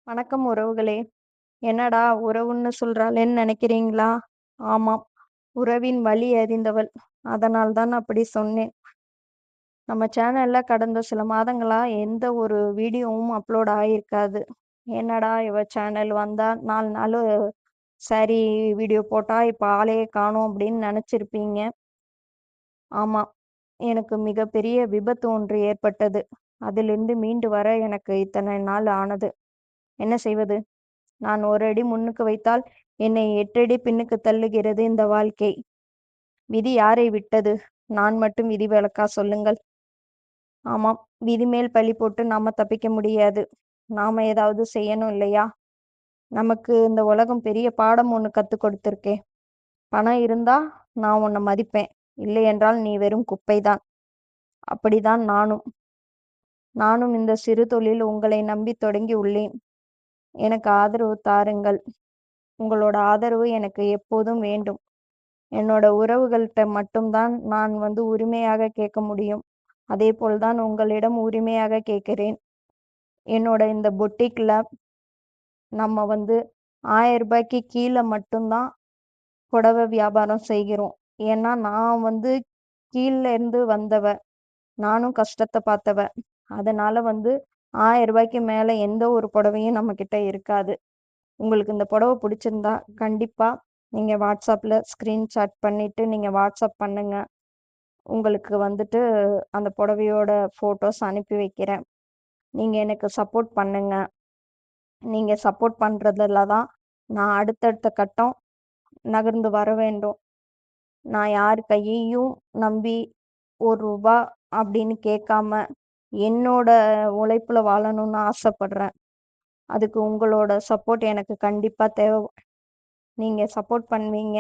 வணக்கம் உறவுகளே! என்னடா உறவுன்னு சொல்றாளேன்னு நெனைக்கிறீங்களா? ஆமாம். உறவின் வலி அறிந்தவள். அதனால் தான் அப்படி சொன்னேன். நம்ம சேனல்ல கடந்த சில மாதங்களா எந்த ஒரு வீடியோவும் அப்லோட் ஆயிருக்காது. என்னடா இவ சேனல் வந்தா 4 நாளு சாரி வீடியோ போட்டா, இப்ப ஆளையே காணோம் அப்படின்னு நெனச்சிருப்பீங்க. ஆமா. எனக்கு மிகப்பெரிய விபத்து ஒன்று ஏற்பட்டது. அதிலிருந்து மீண்டு வர எனக்கு இத்தனை நாள் ஆனது. என்ன செய்வது? நான் ஒரு அடி முன்னுக்கு வைத்தால் என்னை 8 அடி பின்னுக்கு தள்ளுகிறது இந்த வாழ்க்கை. விதி யாரை விட்டது? நான் மட்டும் விதிவிலக்கா சொல்லுங்கள்? ஆமாம். விதி மேல் பழி போட்டு நாம தப்பிக்க முடியாது. நாம ஏதாவது செய்யணும் இல்லையா? நமக்கு இந்த உலகம் பெரிய பாடம் ஒண்ணு கத்துக் கொடுத்திருக்கே. பணம் இருந்தா நான் உன்ன மதிப்பேன். இல்லையென்றால் நீ வெறும் குப்பைதான். அப்படிதான் நானும். நானும் இந்த சிறு தொழில் உங்களை நம்பி தொடங்கி உள்ளேன். எனக்கு ஆதரவு தாருங்கள். உங்களோட ஆதரவு எனக்கு எப்போதும் வேண்டும். என்னோட உறவுகள்ட்ட மட்டும் தான் நான் உரிமையாக கேட்க முடியும். அதேபோல் தான் உங்களிடம் உரிமையாக கேட்கிறேன். என்னோட இந்த பொட்டிக்ல நம்ம ரூ. 1000க்கு கீழ மட்டும் தான் புடவை வியாபாரம் செய்கிறோம். ஏன்னா நான் கீழ இருந்து வந்தவ. நானும் கஷ்டத்த பார்த்தவ. அதனால ரூ. 1000க்கு மேல எந்த ஒரு புடவையும் நம்மகிட்ட இருக்காது. உங்களுக்கு இந்த புடவ பிடிச்சிருந்தா கண்டிப்பா நீங்க WhatsAppல ஸ்கிரீன்ஷாட் பண்ணிட்டு நீங்க WhatsApp பண்ணுங்க. உங்களுக்கு அந்த புடவையோட ஃபோட்டோஸ் அனுப்பி வைக்கிறேன். நீங்க எனக்கு சப்போர்ட் பண்ணுங்க. நீங்க சப்போர்ட் பண்றதுல தான் நான் அடுத்தடுத்த கட்டம் நகர்ந்து வர வேண்டும். நான் யார் கையையும் நம்பி ரூ. 1 அப்படின்னு கேட்காம, என்னோட உழைப்புல வாழணும்னு ஆசைப்படுறேன். அதுக்கு உங்களோட சப்போர்ட் எனக்கு கண்டிப்பா தேவை. நீங்க சப்போர்ட் பண்ணுவீங்க.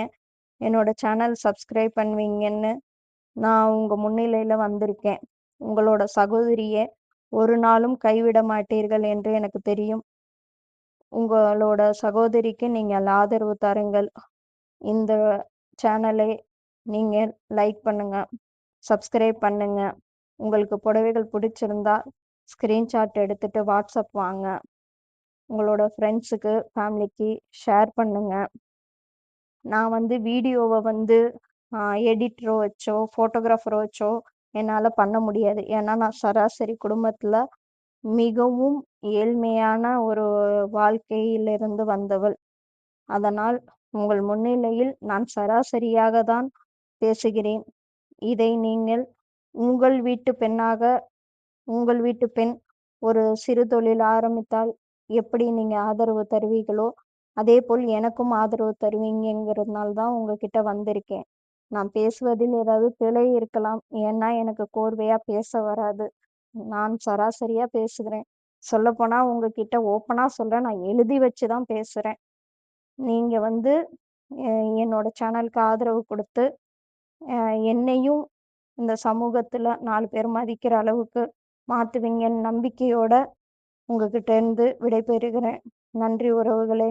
என்னோட சேனல் சப்ஸ்கிரைப் பண்ணுவீங்கன்னு நான் உங்க முன்னிலையில வந்திருக்கேன். உங்களோட சகோதரிய ஒரு நாளும் கைவிட மாட்டீர்கள் என்று எனக்கு தெரியும். உங்களோட சகோதரிக்கு நீங்கள் ஆதரவு தாருங்கள். இந்த சேனலை நீங்க லைக் பண்ணுங்க, சப்ஸ்கிரைப் பண்ணுங்க. உங்களுக்கு புடவைகள் பிடிச்சிருந்தா ஸ்கிரீன்ஷாட் எடுத்துட்டு WhatsApp வாங்க. உங்களோட ஃப்ரெண்ட்ஸுக்கு, ஃபேமிலிக்கு ஷேர் பண்ணுங்க. நான் வீடியோவ எடிட்டரோ வச்சோ, ஃபோட்டோகிராஃபரோ வச்சோ என்னால பண்ண முடியாது. ஏன்னா, நான் சராசரி குடும்பத்துல மிகவும் ஏழ்மையான ஒரு வாழ்க்கையிலிருந்து வந்தவள். அதனால் உங்கள் முன்னிலையில் நான் சராசரியாக தான் பேசுகிறேன். இதை நீங்கள் உங்கள் வீட்டு பெண்ணாக உங்கள் வீட்டு பெண் ஒரு சிறு தொழில் ஆரம்பித்தால் எப்படி நீங்க ஆதரவு தருவீங்களோ, அதேபோல் எனக்கும் ஆதரவு தருவீங்கங்கிறதுனால தான் உங்ககிட்ட வந்திருக்கேன். நான் பேசுவதில் ஏதாவது பிழை இருக்கலாம். ஏன்னா எனக்கு கோர்வையா பேச வராது. நான் சராசரியா பேசுகிறேன். சொல்லப்போனா உங்ககிட்ட ஓப்பனா சொல்றேன். நான் எழுதி வச்சு தான் பேசுறேன். நீங்க எ என்னோட சேனலுக்கு ஆதரவு குடுத்து, என்னையும் இந்த சமூகத்துல 4 பேர் மதிக்கிற அளவுக்கு மாத்துவீங்கன்னு நம்பிக்கையோட உங்ககிட்ட இருந்து விடைபெறுகிறேன். நன்றி உறவுகளே!